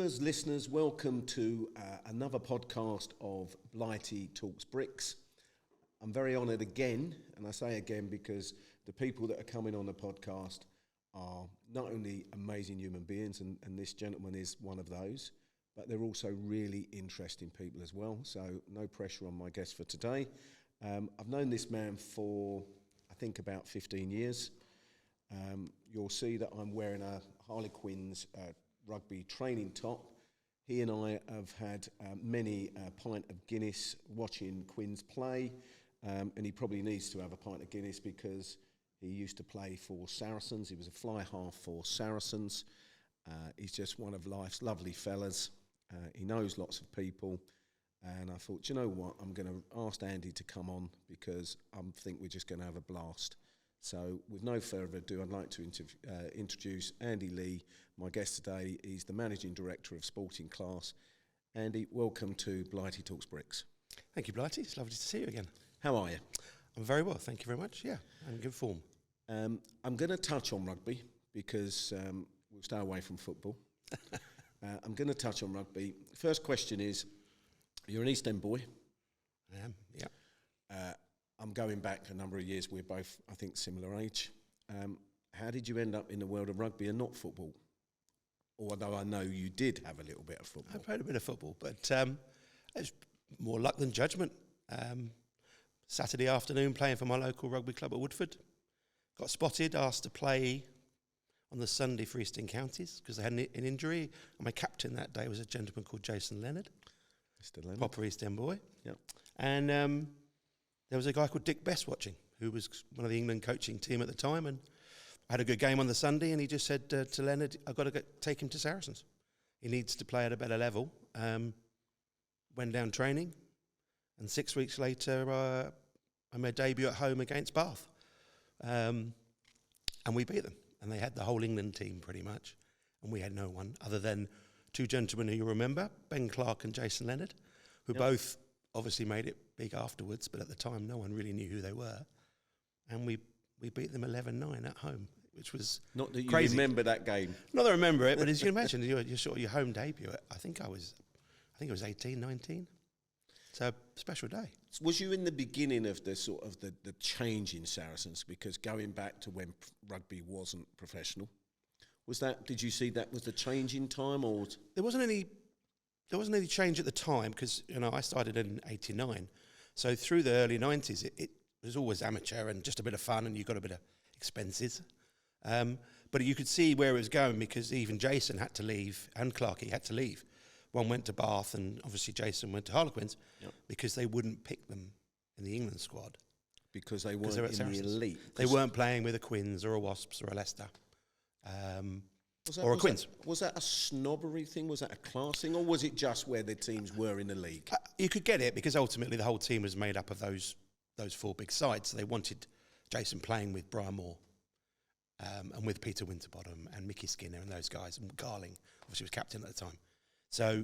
viewers, listeners, welcome to another podcast of Blighty Talks Bricks. I'm very honoured again, and I say again because the people that are coming on the podcast are not only amazing human beings, and this gentleman is one of those, but they're also really interesting people as well, so no pressure on my guest for today. I've known this man for, I think, about 15 years. You'll see that I'm wearing a Harlequins rugby training top. He and I have had many pint of Guinness watching Quins play, and he probably needs to have a pint of Guinness because he used to play for Saracens. He was a fly half for Saracens. He's just one of life's lovely fellas. He knows lots of people, and I thought, you know what, I'm going to ask Andy to come on because I think we're just going to have a blast. So with no further ado, I'd like to introduce Andy Lee, my guest today. He's the Managing Director of Sporting Class. Andy, welcome to Blighty Talks Bricks. Thank you, Blighty. It's lovely to see you again. How are you? I'm very well, thank you very much. Yeah, I'm in good form. I'm going to touch on rugby because we'll stay away from football. I'm going to touch on rugby. First question is, you're an East End boy. I am, yeah. I'm going back a number of years. We're both, I think, similar age. How did you end up in the world of rugby and not football? Although I know you did have a little bit of football. I played a bit of football, but it's more luck than judgment. Saturday afternoon, playing for my local rugby club at Woodford. Got spotted, asked to play on the Sunday for Eastern Counties because they had an injury. And my captain that day was a gentleman called Jason Leonard. Mr. Leonard. Proper East End boy. Yep. And there was a guy called Dick Best watching, who was one of the England coaching team at the time, and I had a good game on the Sunday, and he just said to Leonard, I've got to take him to Saracens. He needs to play at a better level. Went down training, and 6 weeks later, I made a debut at home against Bath. And we beat them, and they had the whole England team pretty much, and we had no one other than two gentlemen who you remember, Ben Clark and Jason Leonard, who both obviously made it big afterwards, but at the time no one really knew who they were. And we beat them 11-9 at home, which was not that you crazy. Remember that game. Not that I remember it, but as you can imagine, your sort of your home debut. I think it was 18, 19. So special day. Was you in the beginning of the sort of the change in Saracens? Because going back to when rugby wasn't professional, did you see that was the change in time, or there wasn't any change at the time because I started in '89, so through the early '90s it was always amateur and just a bit of fun, and you got a bit of expenses, but you could see where it was going because even Jason had to leave and Clarkey had to leave. One went to Bath, and obviously Jason went to Harlequins because they wouldn't pick them in the England squad because they weren't in the elite. They weren't playing with a Quins or a Wasps or a Leicester. Or a Quins. Was that a snobbery thing? Was that a class thing? Or was it just where the teams were in the league? You could get it because ultimately the whole team was made up of those four big sides. So they wanted Jason playing with Brian Moore and with Peter Winterbottom and Mickey Skinner and those guys, and Garling obviously was captain at the time. So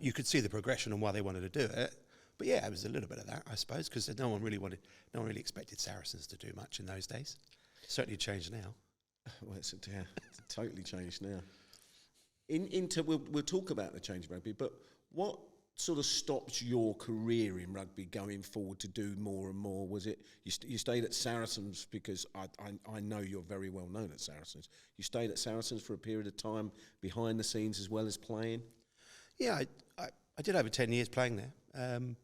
you could see the progression and why they wanted to do it. But yeah, it was a little bit of that, I suppose, because no one really expected Saracens to do much in those days. Certainly changed now. Well, it's totally changed now. We'll talk about the change of rugby, but what sort of stopped your career in rugby going forward to do more and more? Was it you stayed at Saracens because I know you're very well known at Saracens. You stayed at Saracens for a period of time behind the scenes as well as playing? Yeah, I did over 10 years playing there. Had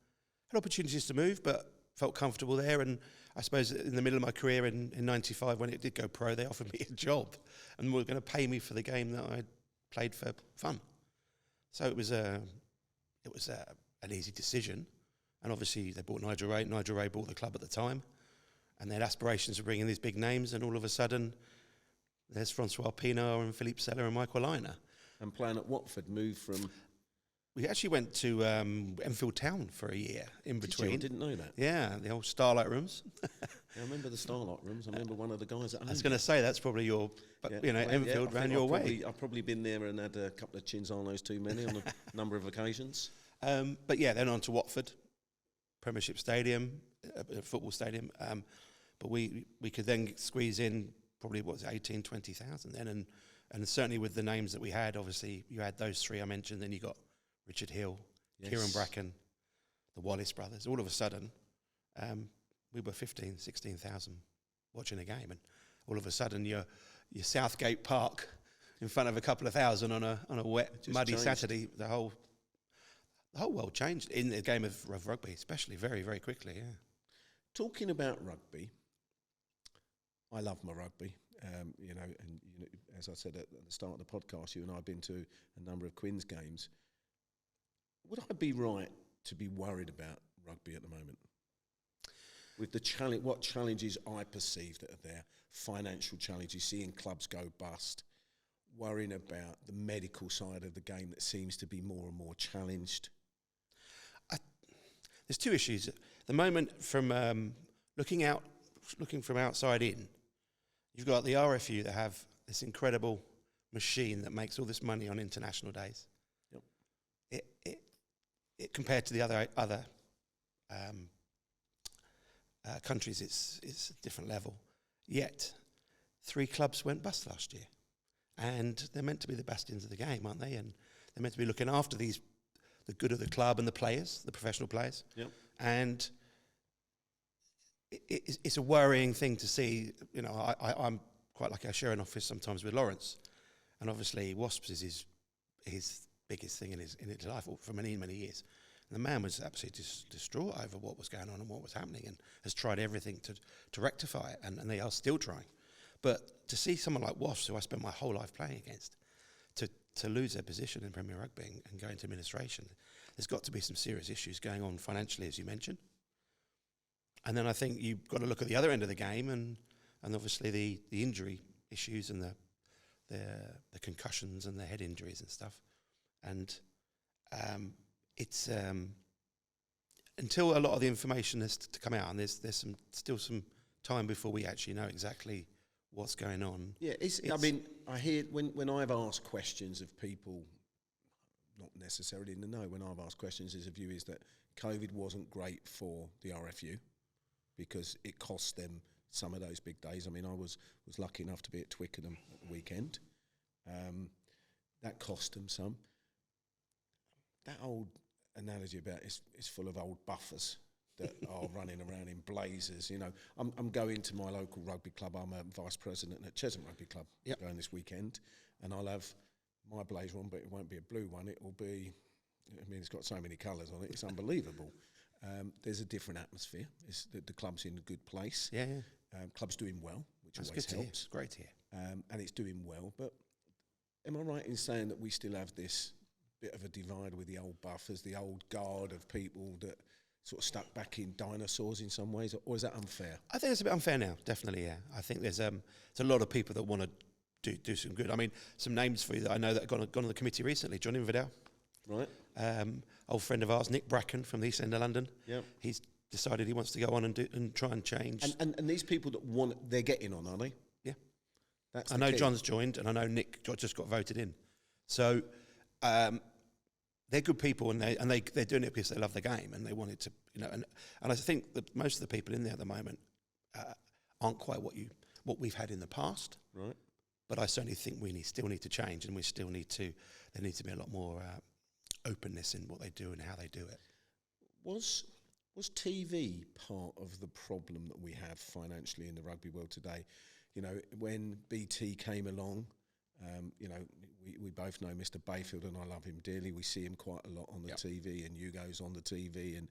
opportunities to move, but felt comfortable there, and I suppose in the middle of my career in 95 when it did go pro, they offered me a job and were going to pay me for the game that I played for fun. So it was an easy decision, and obviously they bought Nigel Ray. Nigel Ray bought the club at the time, and they had aspirations of bringing these big names, and all of a sudden there's Francois Pienaar and Philippe Seller and Michael Liner. And playing at Watford, moved from... We actually went to Enfield Town for a year in between. I didn't know that. Yeah, the old Starlight Rooms. I remember the Starlight Rooms. I remember one of the guys at home. I was going to say, that's probably your... But, Enfield ran your way. I've probably been there and had a couple of Chinzanos too many on a number of occasions. But yeah, then on to Watford, Premiership Stadium, football stadium. But we could then squeeze in probably, 18,000, 20,000 then, And certainly with the names that we had, obviously you had those three I mentioned, then you got Richard Hill, Kieran Bracken, the Wallace brothers. All of a sudden, we were 15, 16,000 watching a game, and all of a sudden you're Southgate Park in front of a couple of thousand on a wet, muddy Saturday. The whole world changed in the game of rugby, especially very, very quickly. Yeah. Talking about rugby, I love my rugby. As I said at the start of the podcast, you and I have been to a number of Quins games. Would I be right to be worried about rugby at the moment? With the challenge, what challenges I perceive that are there, financial challenges, seeing clubs go bust, worrying about the medical side of the game that seems to be more and more challenged. There's two issues at the moment. From looking from outside in, you've got the RFU that have this incredible machine that makes all this money on international days. Yep. It compared to the other countries, it's a different level. Yet, 3 clubs went bust last year, and they're meant to be the bastions of the game, aren't they? And they're meant to be looking after the good of the club and the players, the professional players. Yep. And it's a worrying thing to see. You know, I'm quite lucky. I share an office sometimes with Lawrence, and obviously Wasps is his biggest thing in his life for many years. And the man was absolutely distraught over what was going on and what was happening, and has tried everything to rectify it, and they are still trying. But to see someone like Wasps, who I spent my whole life playing against, to lose their position in Premier Rugby and go into administration, there's got to be some serious issues going on financially, as you mentioned. And then I think you've got to look at the other end of the game, and obviously the injury issues and the concussions and the head injuries and stuff. And it's until a lot of the information has to come out, and there's still some time before we actually know exactly what's going on. Yeah, I mean, I hear when I've asked questions of people, not necessarily in the know, when I've asked questions, his view is that COVID wasn't great for the RFU because it cost them some of those big days. I mean, I was lucky enough to be at Twickenham at the weekend. That cost them some. That old analogy about it's full of old buffers that are running around in blazers. You know, I'm going to my local rugby club. I'm a vice president at Chesham Rugby Club. Yep. Going this weekend, and I'll have my blazer on, but it won't be a blue one. It will be. I mean, it's got so many colours on it. It's unbelievable. There's a different atmosphere. The club's in a good place. Yeah. Club's doing well, which That's always good helps. To hear. Great to hear. And it's doing well. But am I right in saying that we still have this bit of a divide with the old buffers, the old guard of people that sort of stuck back in dinosaurs in some ways, or is that unfair? I think it's a bit unfair now, definitely, yeah. I think there's a lot of people that want to do some good. I mean, some names for you that I know that have gone on the committee recently. Johnny Vidal. Right. Old friend of ours, Nick Bracken from the East End of London. Yeah. He's decided he wants to go on and try and change. And these people that they're getting on, are they? Yeah. That's I know key. John's joined, and I know Nick just got voted in. So they're good people, and they're doing it because they love the game and they wanted to, you know. And I think that most of the people in there at the moment aren't quite what we've had in the past. Right. But I certainly think still need to change, and there needs to be a lot more openness in what they do and how they do it. Was TV part of the problem that we have financially in the rugby world today? You know, when BT came along, you know, we both know Mr. Bayfield, and I love him dearly. We see him quite a lot on the TV, and Hugo's on the TV. And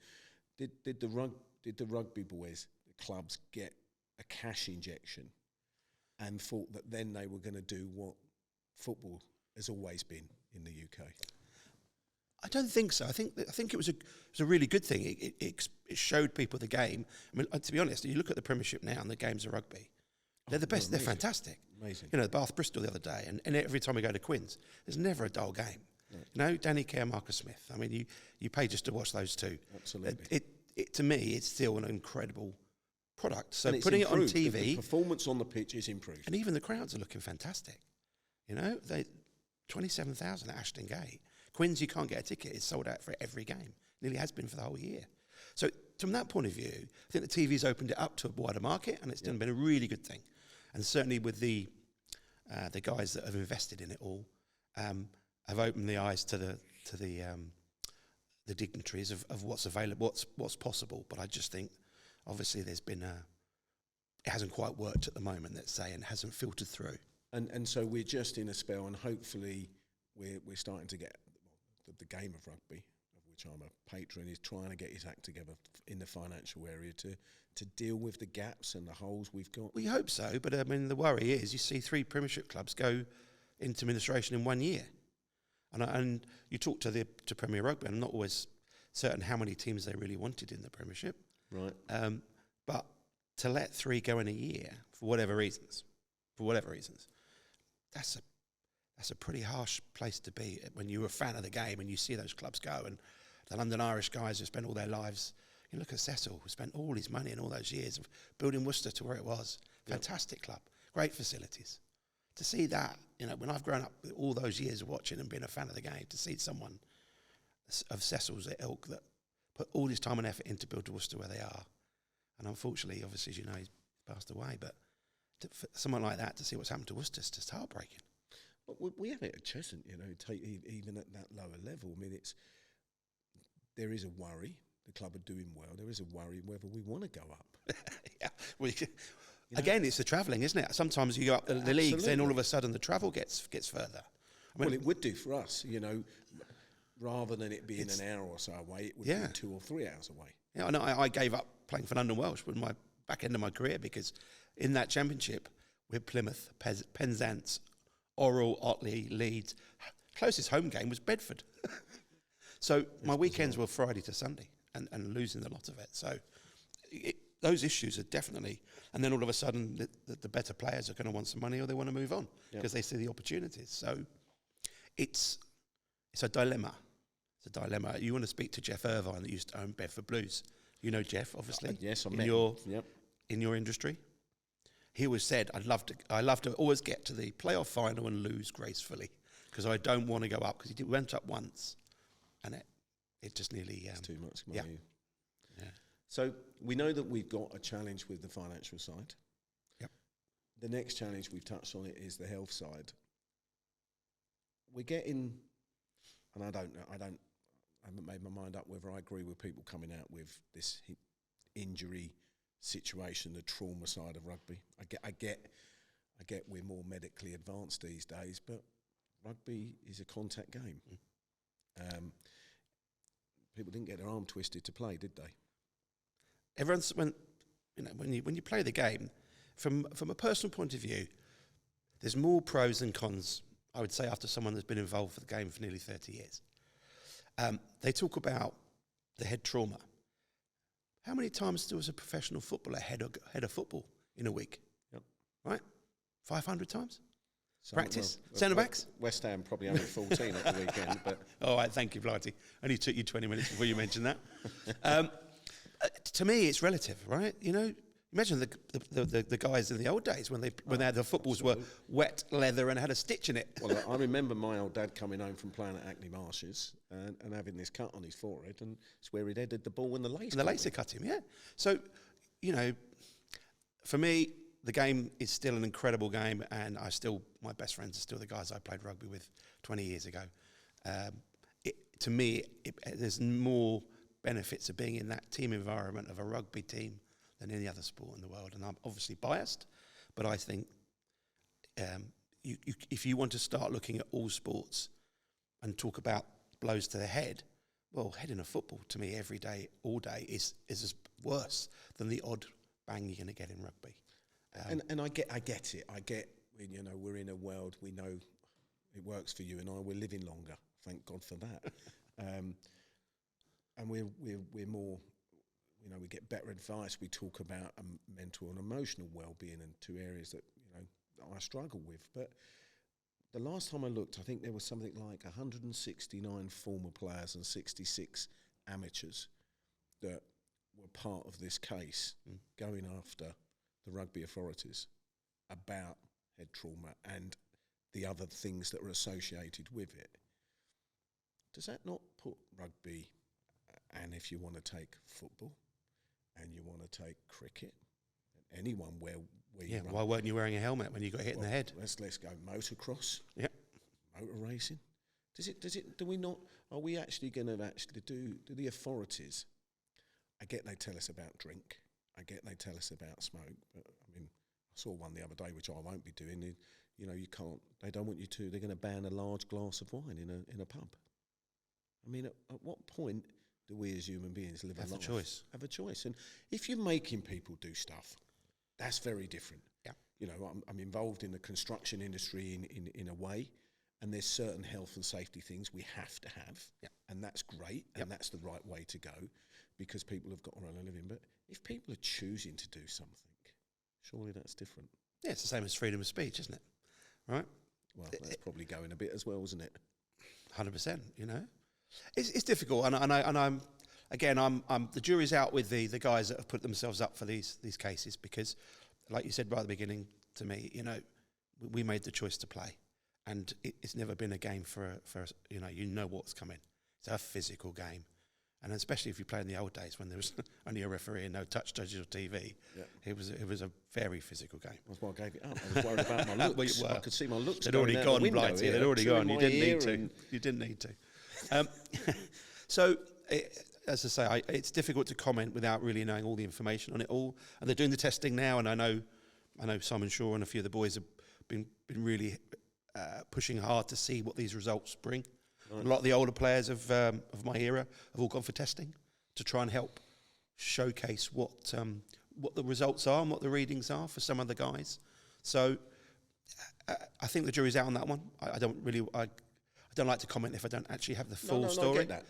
did the rugby boys, the clubs, get a cash injection and thought that then they were going to do what football has always been in the UK? I don't think so. I think it was a really good thing. It showed people the game. I mean, to be honest, you look at the Premiership now and the games of rugby. They're the best. They're fantastic. Amazing. You know, Bath Bristol the other day, and every time we go to Quins, there's never a dull game. Right. You know, Danny Kerr, Marcus Smith. I mean, you pay just to watch those two. Absolutely. It to me, it's still an incredible product. So and putting improved. It on TV, the performance on the pitch is improved, and even the crowds are looking fantastic. You know, 27,000 at Ashton Gate. Quins, you can't get a ticket. It's sold out for every game. Nearly has been for the whole year. So from that point of view, I think the TV's opened it up to a wider market, and it's been a really good thing. And certainly with the the guys that have invested in it all, have opened the eyes to the dignitaries of what's available, what's possible. But I just think, obviously, there's been it hasn't quite worked at the moment, let's say, and hasn't filtered through. And so we're just in a spell, and hopefully we're starting to get the game of rugby, of which I'm a patron, is trying to get his act together in the financial area to deal with the gaps and the holes we've got. We hope so, but I mean, the worry is you see 3 Premiership clubs go into administration in 1 year. And you talk to Premier Rugby, I'm not always certain how many teams they really wanted in the Premiership. Right. But to let 3 go in a year, for whatever reasons, that's a pretty harsh place to be when you're a fan of the game and you see those clubs go. And the London Irish guys who spent all their lives, you look at Cecil, who spent all his money and all those years of building Worcester to where it was. Fantastic club, great facilities. To see that, when I've grown up with all those years of watching and being a fan of the game, to see someone of Cecil's ilk that put all this time and effort into build Worcester where they are, and unfortunately, obviously, as you know, he's passed away, but for someone like that, to see what's happened to Worcester is just heartbreaking. Well, we have it at Cheshunt, even at that lower level. I mean, there is a worry. The club are doing well. There is a worry whether we want to go up. Yeah. Well, again, it's the travelling, isn't it? Sometimes you go up the leagues, then all of a sudden the travel gets further. Well, it would do for us, rather than it being an hour or so away, it would be 2 or 3 hours away. Yeah, I know. I gave up playing for London Welsh with my back end of my career because in that championship with Plymouth, Penzance, Orrell, Otley, Leeds, closest home game was Bedford. So my weekends were Friday to Sunday and losing a lot of it. So those issues are definitely, and then all of a sudden the better players are going to want some money or they want to move on because they see the opportunities. So it's a dilemma. It's a dilemma. You want to speak to Jeff Irvine that used to own Bedford Blues. You know Jeff, obviously. Yes, I met him. In your industry. He always said, I love to always get to the playoff final and lose gracefully because I don't want to go up, because he went up once and it just nearly... it's too much money. Yeah. So we know that we've got a challenge with the financial side. Yep. The next challenge, we've touched on it, is the health side. We're getting, and I haven't made my mind up whether I agree with people coming out with this injury situation, the trauma side of rugby. I get we're more medically advanced these days, but rugby is a contact game. People didn't get their arm twisted to play, did they? Everyone's when you play the game, from a personal point of view, there's more pros than cons, I would say, after someone that's been involved with the game for nearly 30 years. They talk about the head trauma. How many times does a professional footballer head a football in a week? Yep. Right? 500 times? Practice? Centre backs? West Ham probably only 14 at the weekend. But all right, thank you, Blighty. Only took you 20 minutes before you mentioned that. To me, it's relative, right? Imagine the guys in the old days when they had the footballs were wet leather and had a stitch in it. Well, I remember my old dad coming home from playing at Hackney Marshes and having this cut on his forehead, and it's where he'd headed the ball when the lacer cut him. Yeah. So, for me, the game is still an incredible game, and my best friends are still the guys I played rugby with 20 years ago. To me, there's more benefits of being in that team environment of a rugby team than any other sport in the world. And I'm obviously biased, but I think if you want to start looking at all sports and talk about blows to the head, well, head in a football, to me, every day, all day, is as worse than the odd bang you're going to get in rugby. And I get it. I get, we're in a world, we know it works for you and I, we're living longer. Thank God for that. And we're more, we get better advice. We talk about mental and emotional well-being, and 2 areas that, I struggle with. But the last time I looked, I think there was something like 169 former players and 66 amateurs that were part of this case going after the rugby authorities about head trauma and the other things that are associated with it. Does that not put rugby, and if you want to take football and you want to take cricket, anyone where where you run. Why weren't you wearing a helmet when you got hit in the head? Let's go motocross. Yep. Motor racing. Do we not? Are we actually going to do the authorities? I get they tell us about drink. I get they tell us about smoke. But I mean, I saw one the other day which I won't be doing. You know, you can't. They don't want you to. They're going to ban a large glass of wine in a pub. I mean, at what point do we as human beings live a life? Have a choice. And if you're making people do stuff, that's very different. Yeah. You know, I'm involved in the construction industry in a way, and there's certain health and safety things we have to have, and that's great, and that's the right way to go, because people have got to earn a living. But if people are choosing to do something, surely that's different. Yeah, it's the same as freedom of speech, isn't it? Right? Well, that's probably going a bit as well, isn't it? 100%. You know, it's difficult, and I'm the jury's out with the guys that have put themselves up for these cases, because, like you said right at the beginning to me, you know, we made the choice to play, and it's never been a game for you know what's coming. It's a physical game, and especially if you play in the old days when there was only a referee and no touch judges or TV, it was a very physical game. That's why I gave it up. I was worried about my looks. I could see my looks. They'd already gone, Blighty. They'd already gone. You didn't need to. So, as I say, it's difficult to comment without really knowing all the information on it all. And they're doing the testing now, and I know Simon Shaw and a few of the boys have been really pushing hard to see what these results bring. Right. A lot of the older players of my era have all gone for testing to try and help showcase what the results are and what the readings are for some of the guys. So I think the jury's out on that one. I don't like to comment if I don't actually have the full story. I get that,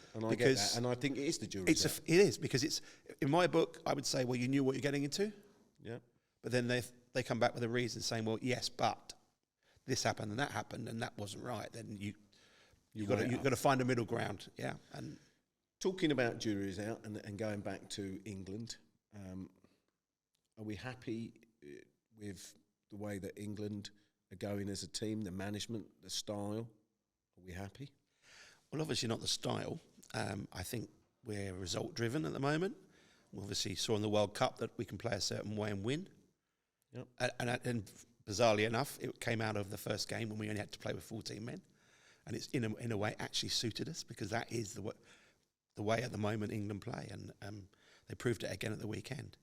and I think it is the jury's out. It is, because it's, in my book, I would say, well, you knew what you're getting into. Yeah. But then they come back with a reason saying, well, yes, but this happened and that wasn't right. Then you've got to find a middle ground. Yeah. And talking about juries out and going back to England, are we happy with the way that England are going as a team, the management, the style? Are we happy? Well, obviously not the style. I think we're result driven at the moment. We obviously saw in the World Cup that we can play a certain way and win. Yep. And bizarrely enough, it came out of the first game when we only had to play with 14 men, and it's in a way actually suited us, because that is the way at the moment England play, and they proved it again at the weekend,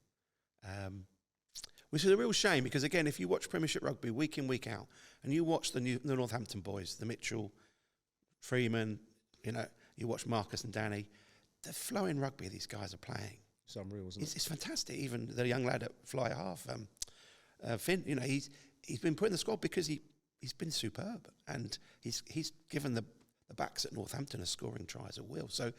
which is a real shame, because again, if you watch Premiership rugby week in, week out, and you watch the Northampton boys, the Mitchell, Freeman, you know, you watch Marcus and Danny, the flowing rugby these guys are playing. It's unreal, isn't it? It's fantastic. Even the young lad at fly half, Finn, you know, he's been put in the squad because he's been superb, and he's given the backs at Northampton a scoring tries at will. So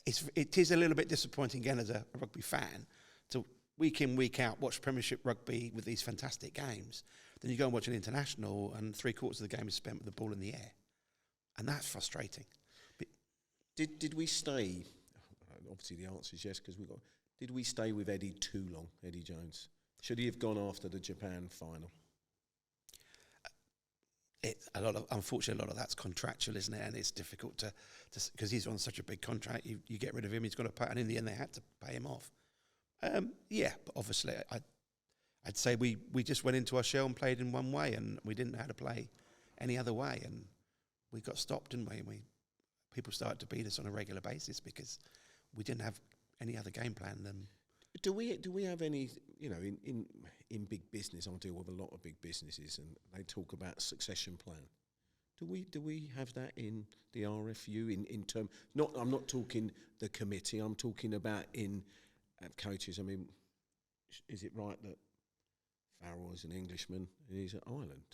it is a little bit disappointing again as a rugby fan to week in, week out watch Premiership rugby with these fantastic games. Then you go and watch an international, and 3/4 of the game is spent with the ball in the air, and that's frustrating. But did we stay? Obviously, the answer is yes, because did we stay with Eddie too long, Eddie Jones? Should he have gone after the Japan final? Unfortunately, a lot of that's contractual, isn't it? And it's difficult to because he's on such a big contract. You get rid of him, he's got to pay, and in the end, they had to pay him off. Yeah, but obviously, I'd say we just went into our shell and played in one way, and we didn't know how to play any other way, and we got stopped, didn't we? And people started to beat us on a regular basis because we didn't have any other game plan than. Do we have any, you know, in big business? I deal with a lot of big businesses, and they talk about succession plan. Do we have that in the RFU in term? I'm not talking the committee. I'm talking about in coaches. I mean, is it right that Farrell is an Englishman and he's at Ireland?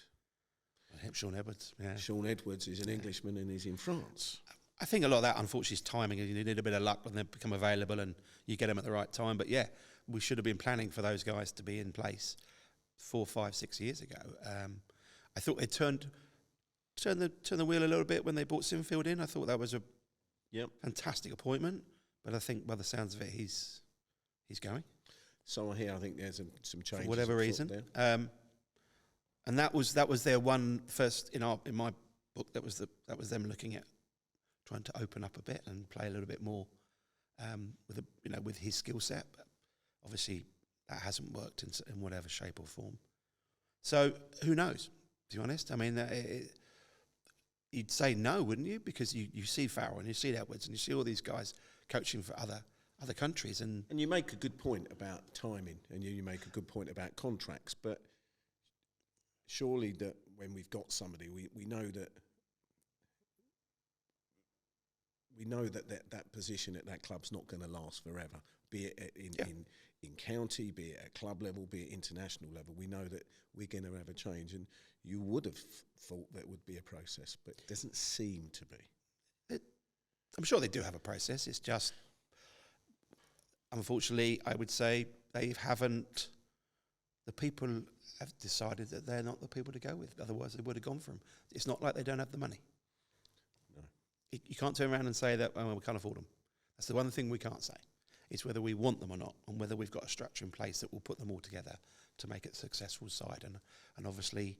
Sean Edwards. Yeah. Sean Edwards is an Englishman and he's in France. I think a lot of that, unfortunately, is timing. You need a bit of luck when they become available and you get them at the right time. But yeah, we should have been planning for those guys to be in place 4, 5, 6 years ago. I thought they turned the wheel a little bit when they brought Sinfield in. I thought that was a fantastic appointment. But I think by the sounds of it, he's going. So I think there's some changes for whatever reason. And that was their one first in my book. That was them looking at trying to open up a bit and play a little bit more with his skill set. But obviously, that hasn't worked in whatever shape or form. So who knows, to be honest? I mean, you'd say no, wouldn't you? Because you see Farrell and you see Edwards and you see all these guys coaching for other countries. And you make a good point about timing, and you make a good point about contracts, but surely that when we've got somebody, we know that position at that club's not going to last forever, be it in county, be it at club level, be it international level. We know that we're going to have a change, and you would have thought that would be a process, but it doesn't seem to be. I'm sure they do have a process. It's just, unfortunately, I would say the people have decided that they're not the people to go with. Otherwise, they would have gone for them. It's not like they don't have the money. No. You can't turn around and say that, we can't afford them. That's the one thing we can't say. It's whether we want them or not, and whether we've got a structure in place that will put them all together to make it a successful side. And obviously,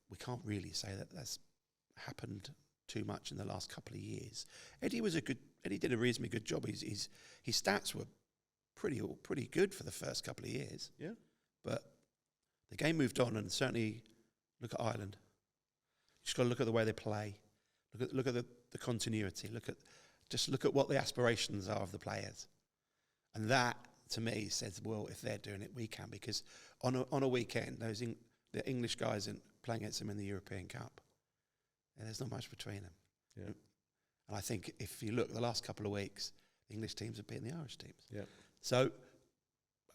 we can't really say that that's happened too much in the last couple of years. Eddie did a reasonably good job. His stats were pretty good for the first couple of years. Yeah. But the game moved on, and certainly look at Ireland. You just got to look at the way they play. Look at the continuity. Look at what the aspirations are of the players. And that, to me, says, well, if they're doing it, we can. Because on a weekend, the English guys playing against them in the European Cup, there's not much between them. Yeah. And I think if you look at the last couple of weeks, the English teams have beaten the Irish teams. Yeah. So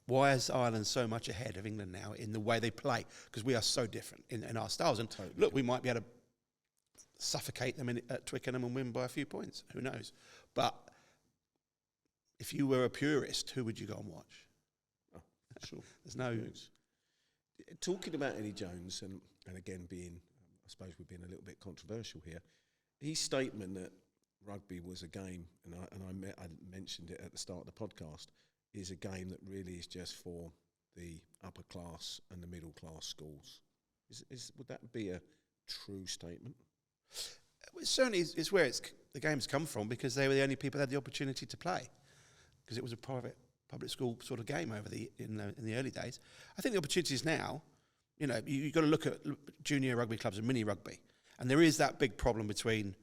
why is Ireland so much ahead of England now in the way they play? Because we are so different in our styles. And totally. Look, we might be able to suffocate them at Twickenham and win by a few points. Who knows? But if you were a purist, who would you go and watch? Oh, sure. There's no... Talking about Eddie Jones, and again being, I suppose we're being a little bit controversial here, his statement that rugby was a game, and I mentioned it at the start of the podcast, is a game that really is just for the upper class and the middle class schools. Would that be a true statement? Well, certainly it's where the game's come from, because they were the only people that had the opportunity to play, because it was a public school sort of game in the early days. I think the opportunities now, you've got to look at junior rugby clubs and mini rugby, and there is that big problem between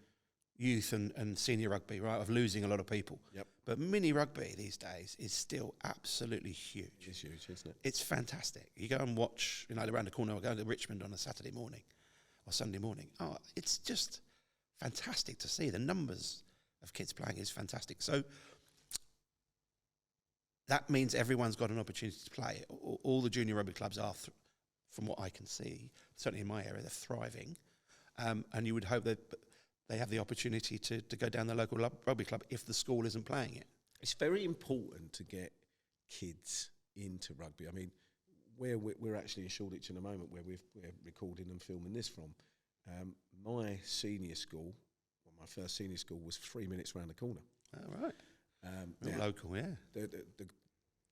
youth and senior rugby, right, of losing a lot of people. Yep. But mini rugby these days is still absolutely huge. It's huge, isn't it? It's fantastic. You go and watch, around the corner, I go to Richmond on a Saturday morning or Sunday morning. Oh, it's just fantastic to see. The numbers of kids playing is fantastic. So that means everyone's got an opportunity to play. All the junior rugby clubs are, from what I can see, certainly in my area, they're thriving. And you would hope that they have the opportunity to go down the local rugby club if the school isn't playing it. It's very important to get kids into rugby. I mean, where we're actually in Shoreditch in a moment, where we're recording and filming this from. My senior school, my first senior school, was 3 minutes round the corner. Oh, right. Local, yeah.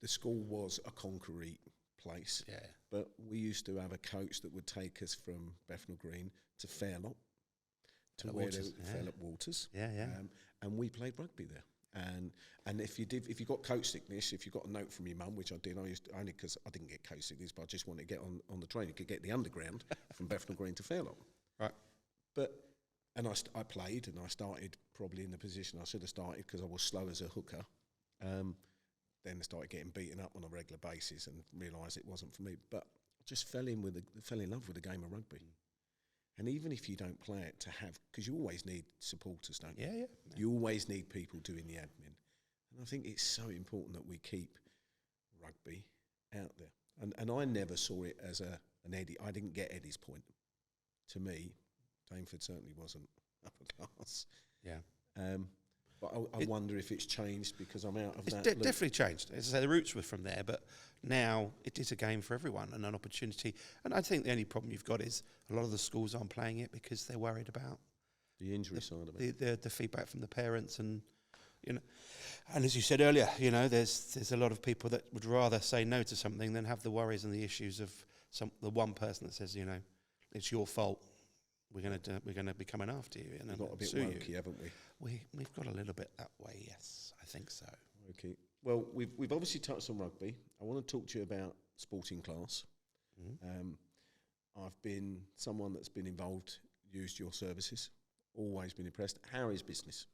The school was a concrete place. Yeah. But we used to have a coach that would take us from Bethnal Green to Fairlop, to Fairlop Waters. Yeah, yeah. And we played rugby there. And if you got coach sickness, if you got a note from your mum, which I did, only because I didn't get coach sickness, but I just wanted to get on the train. You could get the underground from Bethnal Green to Fairlop. Right. And I played, and I started probably in the position I should have started because I was slow as a hooker. Then I started getting beaten up on a regular basis and realised it wasn't for me. But I just fell in love with the game of rugby. And even if you don't play it, because you always need supporters, don't you? Yeah. You always need people doing the admin. And I think it's so important that we keep rugby out there. And I never saw it as an Eddie. I didn't get Eddie's point. To me, Dainford certainly wasn't upper class. Yeah. But I wonder if it's changed because I'm out of that. It's definitely changed. As I say, the roots were from there, but now it is a game for everyone and an opportunity. And I think the only problem you've got is a lot of the schools aren't playing it because they're worried about the injury side of it, the feedback from the parents, and and as you said earlier, there's a lot of people that would rather say no to something than have the worries and the issues of the one person that says, it's your fault. We're going to be coming after you and got a bit wokey, haven't we? We've got a little bit that way, yes, I think so. Okay. Well, we've obviously touched on rugby. I want to talk to you about sporting class. I've been someone that's been involved, used your services, always been impressed. How is business?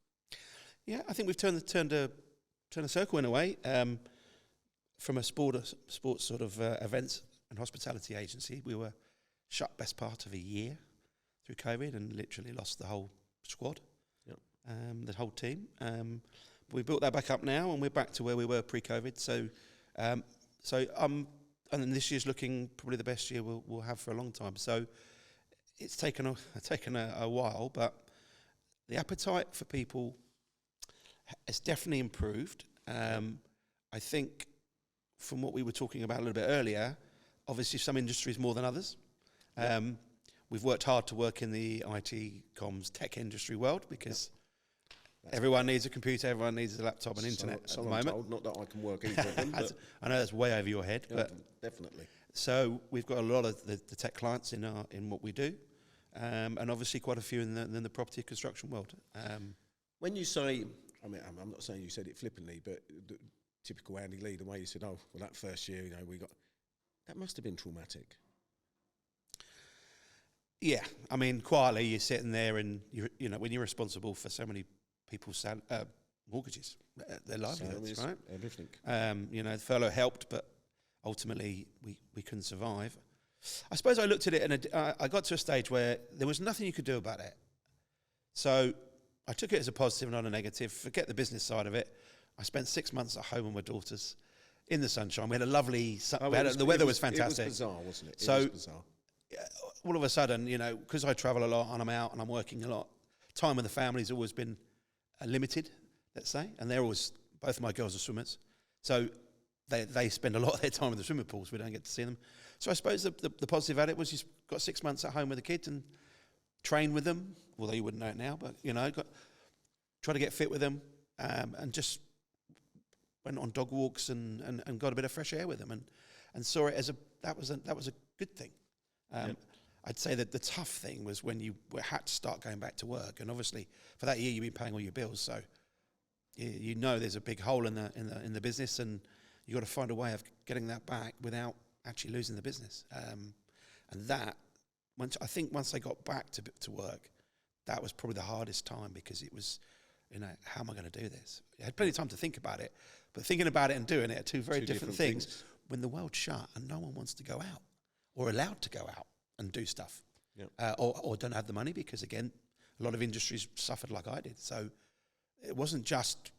Yeah, I think we've turned a circle in a way. From a sports sort of events and hospitality agency, we were shut best part of a year through COVID and literally lost the whole squad, the whole team. We built that back up now, and we're back to where we were pre-COVID. So and then this year's looking probably the best year we'll have for a long time. So it's taken a while, but the appetite for people has definitely improved. I think from what we were talking about a little bit earlier, obviously some industries more than others. We've worked hard to work in the IT, comms, tech industry world because everyone needs a computer, everyone needs a laptop and internet at the moment. Told, not that I can work either of them. But I know that's way over your head, but definitely. So we've got a lot of the tech clients in what we do, and obviously quite a few in the property construction world. When you say, I mean, I'm not saying you said it flippantly, but the typical Andy Lee, the way you said, "Oh, well, that first year, that must have been traumatic." Yeah, I mean, quietly you're sitting there, and when you're responsible for so many people's mortgages, their livelihoods, right? Everything. The furlough helped, but ultimately we couldn't survive. I suppose I looked at it, and I got to a stage where there was nothing you could do about it. So I took it as a positive, not a negative. Forget the business side of it. I spent 6 months at home with my daughters in the sunshine. We had a lovely the weather was fantastic. It was bizarre, wasn't it? So it was bizarre. All of a sudden, because I travel a lot and I'm out and I'm working a lot, time with the family's always been limited, let's say, and both of my girls are swimmers, so they spend a lot of their time in the swimming pools. We don't get to see them. So I suppose the positive at it was you got 6 months at home with the kids and train with them, although you wouldn't know it now, but try to get fit with them, and just went on dog walks and got a bit of fresh air with them and saw it as that was a good thing. I'd say that the tough thing was when you had to start going back to work, and obviously for that year you've been paying all your bills, so there's a big hole in the business, and you got to find a way of getting that back without actually losing the business. And that once I got back to work, that was probably the hardest time, because it was, how am I going to do this? I had plenty of time to think about it, but thinking about it and doing it are two very different things. When the world's shut and no one wants to go out or allowed to go out and do stuff, or don't have the money, because again, a lot of industries suffered like I did. So it wasn't just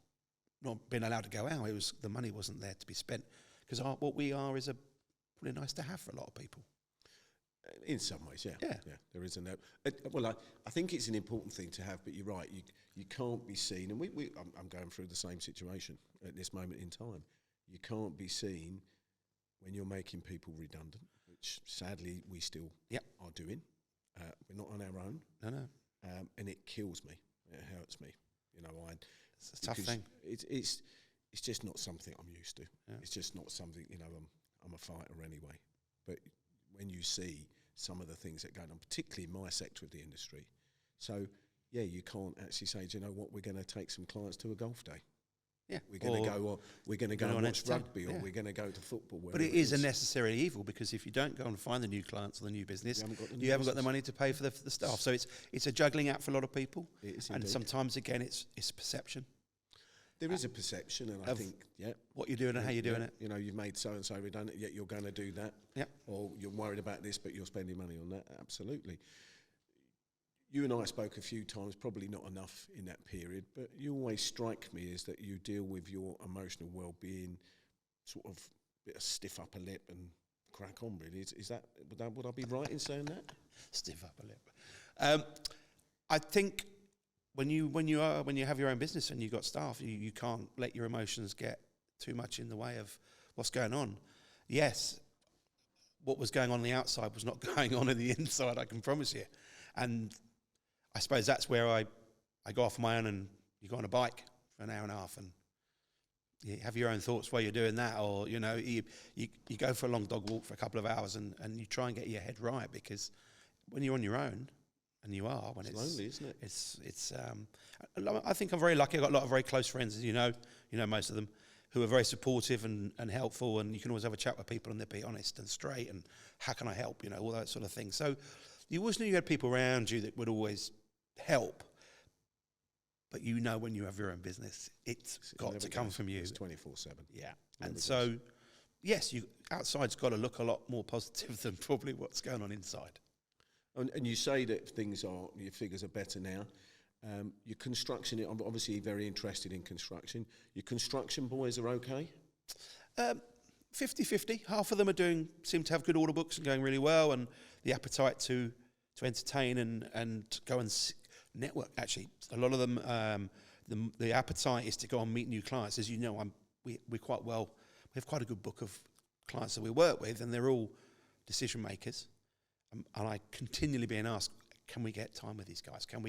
not being allowed to go out; it was the money wasn't there to be spent, because what we are is pretty nice to have for a lot of people. In some ways, yeah. There is I think it's an important thing to have, but you're right. You can't be seen, and I'm going through the same situation at this moment in time. You can't be seen when you're making people redundant, which sadly we still are doing. We're not on our own. No. And it kills me. It hurts me. It's a tough thing. It's just not something I'm used to. Yeah. It's just not something, I'm a fighter anyway. But when you see some of the things that are going on, particularly in my sector of the industry, so you can't actually say, do you know what, we're going to take some clients to a golf day. Yeah, we're going to go and watch rugby, or we're going to go to football. But it is a necessary evil, because if you don't go and find the new clients or the new business, you haven't got the money to pay for the staff. So it's a juggling act for a lot of people. It is, and sometimes again it's perception. There is a perception, and I think what you're doing and how you're doing it. You've made so and so redundant, yet you're going to do that. Yeah. Or you're worried about this, but you're spending money on that. Absolutely. You and I spoke a few times, probably not enough in that period, but you always strike me as that you deal with your emotional well-being, sort of bit of stiff upper lip and crack on. Really, is that would I be right in saying that? Stiff upper lip. I think when you have your own business and you've got staff, you can't let your emotions get too much in the way of what's going on. Yes, what was going on the outside was not going on in the inside, I can promise you. And I suppose that's where I go off my own, and you go on a bike for an hour and a half, and you have your own thoughts while you're doing that, or you go for a long dog walk for a couple of hours, and you try and get your head right, because when you're on your own, and you are, when it's lonely, isn't it? It's I think I'm very lucky. I've got a lot of very close friends, as you know most of them, who are very supportive and helpful, and you can always have a chat with people and they'll be honest and straight and how can I help, all that sort of thing. So you always knew you had people around you that would always help, but when you have your own business, it's got to come from you. It's 24/7. Yeah. And so, yes, outside's got to look a lot more positive than probably what's going on inside. And you say that your figures are better now. Your construction, I'm obviously very interested in construction. Your construction boys are okay? 50-50. Half of them seem to have good order books and going really well, and the appetite to entertain and go and network. Actually, a lot of them, the appetite is to go and meet new clients. As you know, we have quite a good book of clients that we work with, and they're all decision makers. And I continually being asked, can we get time with these guys? Can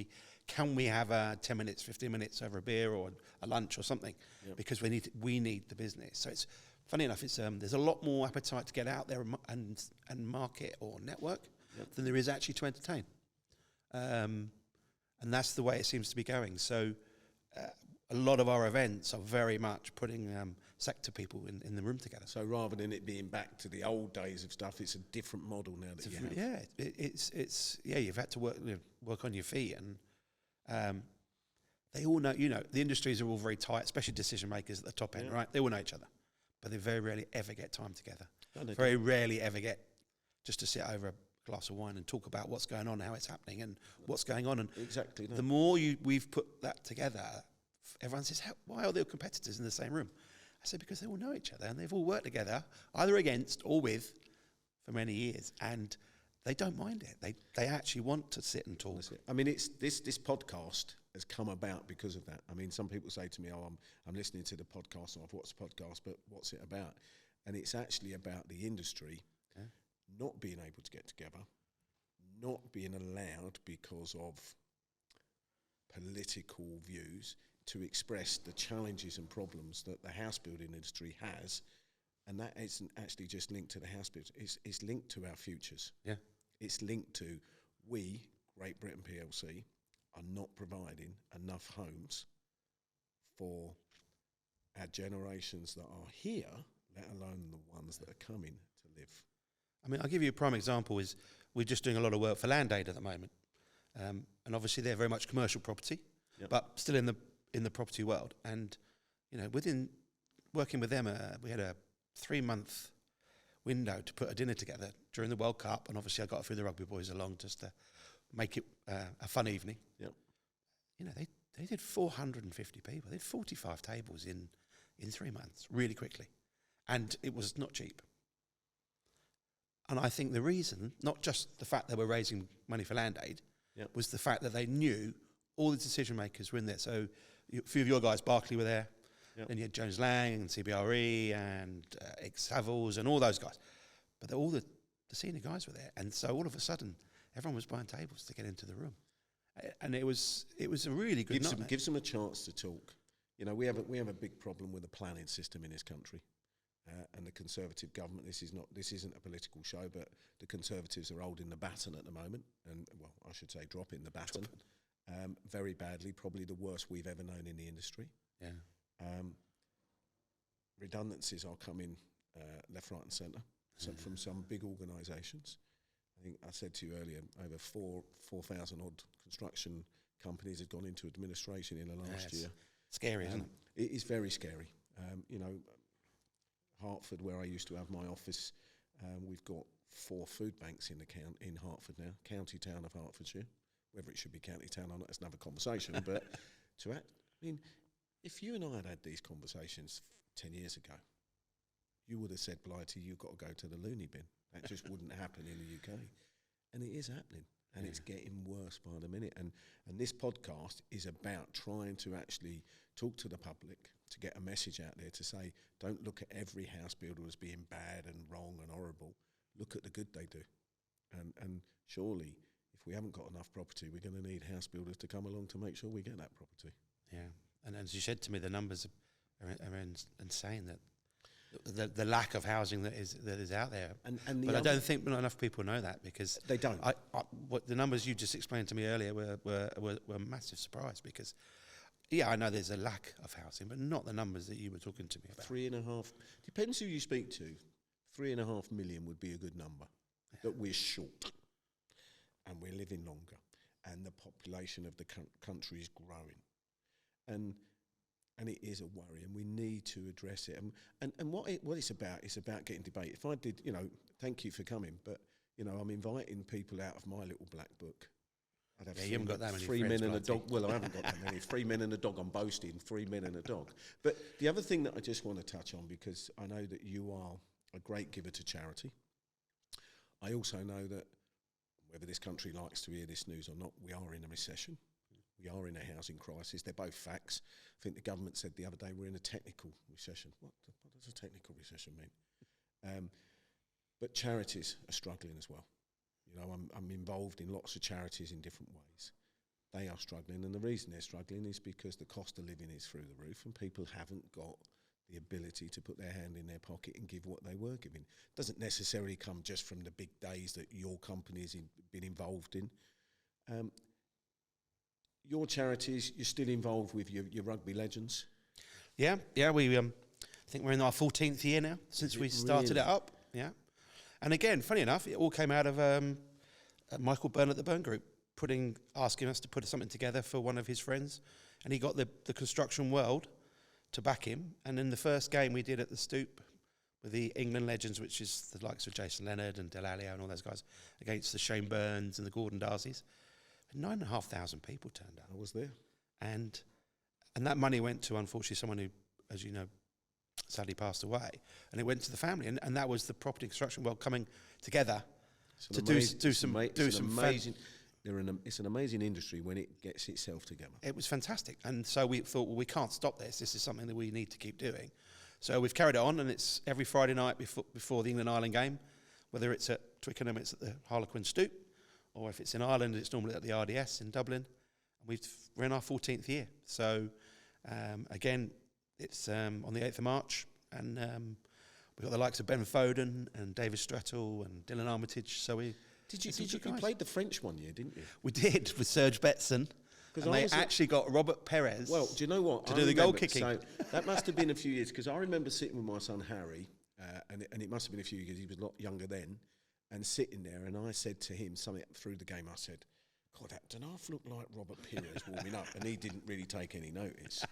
we have 10 minutes, 15 minutes over a beer or a lunch or something? Yep. Because we need the business. So it's funny enough. It's there's a lot more appetite to get out there and market or network than there is actually to entertain. And that's the way it seems to be going. So a lot of our events are very much putting sector people in the room together. So rather than it being back to the old days of stuff, it's a different model now that you have. Yeah, you've had to work on your feet, and they all know. The industries are all very tight, especially decision makers at the top end, right? They all know each other, but they very rarely ever get time together. Very rarely ever get just to sit over a glass of wine and talk about what's going on, how it's happening, and what's going on. And exactly. The more we've put that together, everyone says, why are there competitors in the same room? I said, because they all know each other and they've all worked together, either against or with, for many years, and they don't mind it. They actually want to sit and talk. I mean, it's this podcast has come about because of that. I mean, some people say to me, "Oh, I'm listening to the podcast, and I've watched the podcast, but what's it about?" And it's actually about the industry not being able to get together, not being allowed because of political views to express the challenges and problems that the house building industry has, and that isn't actually just linked to the house building. It's linked to our futures. Yeah, it's linked to we, Great Britain PLC, are not providing enough homes for our generations that are here, let alone the ones that are coming to live. I mean, I'll give you a prime example. Is we're just doing a lot of work for Land Aid at the moment, and obviously they're very much commercial property, but still in the property world. And within working with them, we had a 3-month window to put a dinner together during the World Cup, and obviously I got a few of the rugby boys along just to make it a fun evening. Yep. They did 450 people. They did 45 tables in 3 months, really quickly, and it was not cheap. And I think the reason, not just the fact that we're raising money for Land Aid, was the fact that they knew all the decision makers were in there. So a few of your guys, Barclay, were there. Yep. Then you had Jones Lang and CBRE and Savills and all those guys. But all the senior guys were there. And so all of a sudden, everyone was buying tables to get into the room. And it was a really good night. Gives them a chance to talk. We have a big problem with the planning system in this country. And the Conservative government, this isn't a political show, but the Conservatives are holding the baton at the moment, and I should say dropping the baton very badly, probably the worst we've ever known in the industry. Yeah. Redundancies are coming left, right and centre from some big organisations. I think I said to you earlier, over 4,000 odd construction companies have gone into administration in the last year. Scary, isn't it? It is very scary. Hertford, where I used to have my office, we've got 4 food banks in Hertford now, county town of Hertfordshire. Whether it should be county town or not, that's another conversation. But if you and I had these conversations 10 years ago, you would have said, Blighty, you've got to go to the loony bin. That just wouldn't happen in the UK. And it is happening. And it's getting worse by the minute. And this podcast is about trying to actually talk to the public, to get a message out there to say, don't look at every house builder as being bad and wrong and horrible. Look at the good they do. And surely, if we haven't got enough property, we're going to need house builders to come along to make sure we get that property. Yeah. And as you said to me, the numbers are insane, that the lack of housing that is out there. But I don't think enough people know that, because they don't. What the numbers you just explained to me earlier were a massive surprise, because Yeah, I know there's a lack of housing, but not the numbers that you were talking to me about. 3.5, depends who you speak to, 3.5 million would be a good number, that we're short and we're living longer and the population of the country is growing. And it is a worry and we need to address it. And what it's about getting debate. If I did, thank you for coming, but, I'm inviting people out of my little black book. I'd have you haven't got that many 3 friends, men and a Blighty. dog. Well, I haven't got that many. 3 men and a dog. I'm boasting. 3 men and a dog. But the other thing that I just want to touch on, because I know that you are a great giver to charity. I also know that whether this country likes to hear this news or not, we are in a recession. We are in a housing crisis. They're both facts. I think the government said the other day we're in a technical recession. What does a technical recession mean? But charities are struggling as well. I'm involved in lots of charities in different ways. They are struggling, and the reason they're struggling is because the cost of living is through the roof and people haven't got the ability to put their hand in their pocket and give what they were giving. It doesn't necessarily come just from the big days that your company has been involved in. Your charities, you're still involved with your rugby legends? Yeah, we I think we're in our 14th year now since we started it up. Yeah. And again, funny enough, it all came out of Michael Byrne at the Byrne Group asking us to put something together for one of his friends, and he got the construction world to back him. And in the first game we did at the Stoop with the England legends, which is the likes of Jason Leonard and Delalio and all those guys, against the Shane Burns and the Gordon Darcys, 9,500 people turned out. I was there. And that money went to, unfortunately, someone who, as you know, sadly passed away, and it went to the family, and that was the property construction world coming together to do some amazing. It's an amazing industry when it gets itself together. It was fantastic, and so we thought, well, we can't stop this. This is something that we need to keep doing. So we've carried it on, and it's every Friday night before the England-Ireland game, whether it's at Twickenham, it's at the Harlequin Stoop, or if it's in Ireland, it's normally at the RDS in Dublin. We're in our 14th year. So again, it's on the 8th of March, and we've got the likes of Ben Foden and David Strettle and Dylan Armitage. So you played the French one year, didn't you? We did, with Serge Betson. And they actually got Robert Perez. Well, do you know what? To do the goal kicking. So that must have been a few years, because I remember sitting with my son Harry, and it must have been a few years, he was a lot younger then, and sitting there, and I said to him something through the game. I said, God, that don't half look like Robert Perez warming up, and he didn't really take any notice.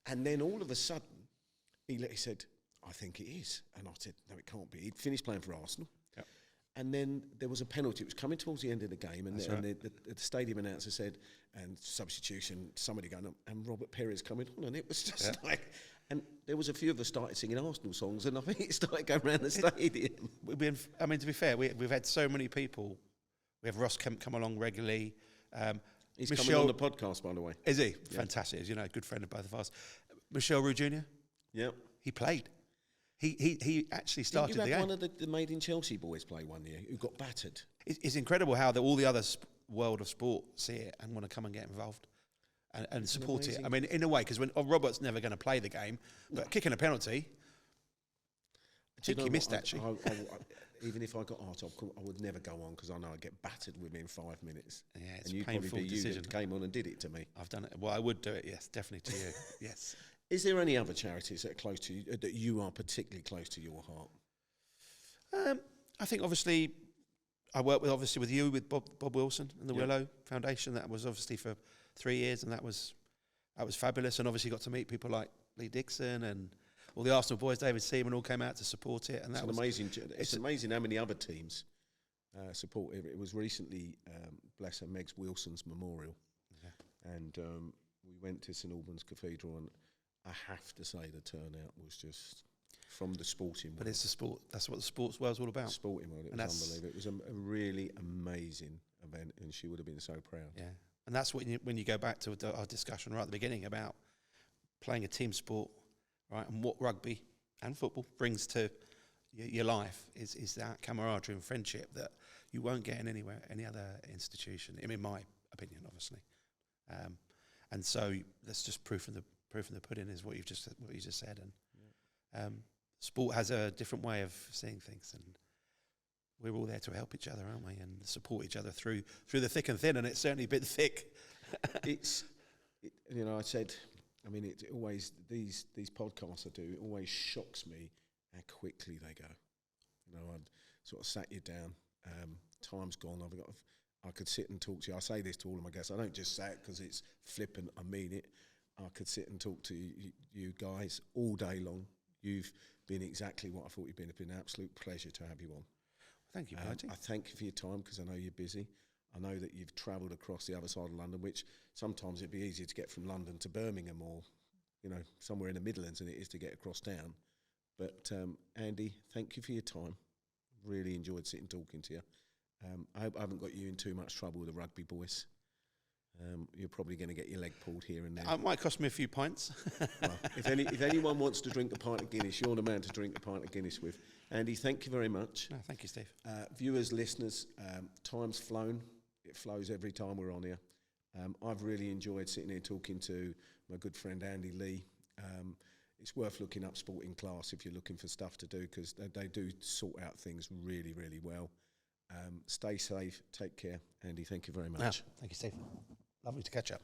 And then all of a sudden, he said, I think it is. And I said, no, it can't be. He'd finished playing for Arsenal. Yep. And then there was a penalty. It was coming towards the end of the game, and the stadium announcer said, and substitution, somebody going up, and Robert Perez coming on, and it was just like... And there was a few of us started singing Arsenal songs, and I think it started going around the stadium. To be fair, we've had so many people. We have Ross Kemp come along regularly. He's coming on the podcast, by the way. Is he? Yeah. Fantastic. As you know, a good friend of both of us. Michel Roux Jr. Yeah. He played. He actually started the game. You had one of the Made in Chelsea boys play one year who got battered. It's incredible how all the other world of sport see it and want to come and get involved and support it. I mean, in a way, because when Robert's never going to play the game, but kicking a penalty, I think he missed actually. Even if I got art off, I would never go on, because I know I'd get battered within 5 minutes. Yeah, it's and a painful decision. You that came on and did it to me. I've done it. Well, I would do it, yes, definitely to you, yes. Is there any other charities that are close to you, that you are particularly close to your heart? I think obviously I work with you with Bob Wilson and the Willow Foundation. That was obviously for 3 years, and that was fabulous. And obviously got to meet people like Lee Dixon and all the Arsenal boys, David Seaman, all came out to support it. And it's amazing how many other teams support it. It was recently, bless her, Megs Wilson's memorial, and we went to St Albans Cathedral, and I have to say the turnout was just from the sporting world. But it's the sport. That's what the sports world's all about. Sporting world. It was unbelievable. It was a really amazing event, and she would have been so proud. Yeah, and that's when you go back to our discussion right at the beginning about playing a team sport, right, and what rugby and football brings to your life is that camaraderie and friendship that you won't get in any other institution. In my opinion, obviously. And so that's just proof in the pudding is what you just said. And sport has a different way of seeing things, and we're all there to help each other, aren't we, and support each other through the thick and thin. And it's certainly been thick. I said I mean, it always, these podcasts I do, it always shocks me how quickly they go. You know, I'd sort of sat you down, time's gone, I could sit and talk to you. I say this to all of my guests, I don't just say it because it's flippant, I mean it. I could sit and talk to you guys all day long. You've been exactly what I thought you'd been. It's been an absolute pleasure to have you on. Thank you, Blighty. I thank you for your time because I know you're busy. I know that you've travelled across the other side of London, which sometimes it'd be easier to get from London to Birmingham or, you know, somewhere in the Midlands than it is to get across town. But Andy, thank you for your time. Really enjoyed sitting talking to you. I hope I haven't got you in too much trouble with the rugby boys. You're probably going to get your leg pulled here and there. It might cost me a few pints. Well, if anyone wants to drink a pint of Guinness, you're the man to drink a pint of Guinness with. Andy, thank you very much. No, thank you, Steve. Viewers, listeners, time's flown. It flows every time we're on here. I've really enjoyed sitting here talking to my good friend Andy Lee. It's worth looking up Sporting Class if you're looking for stuff to do because they do sort out things really, really well. Stay safe. Take care. Andy, thank you very much. Thank you, Steve. Lovely to catch up.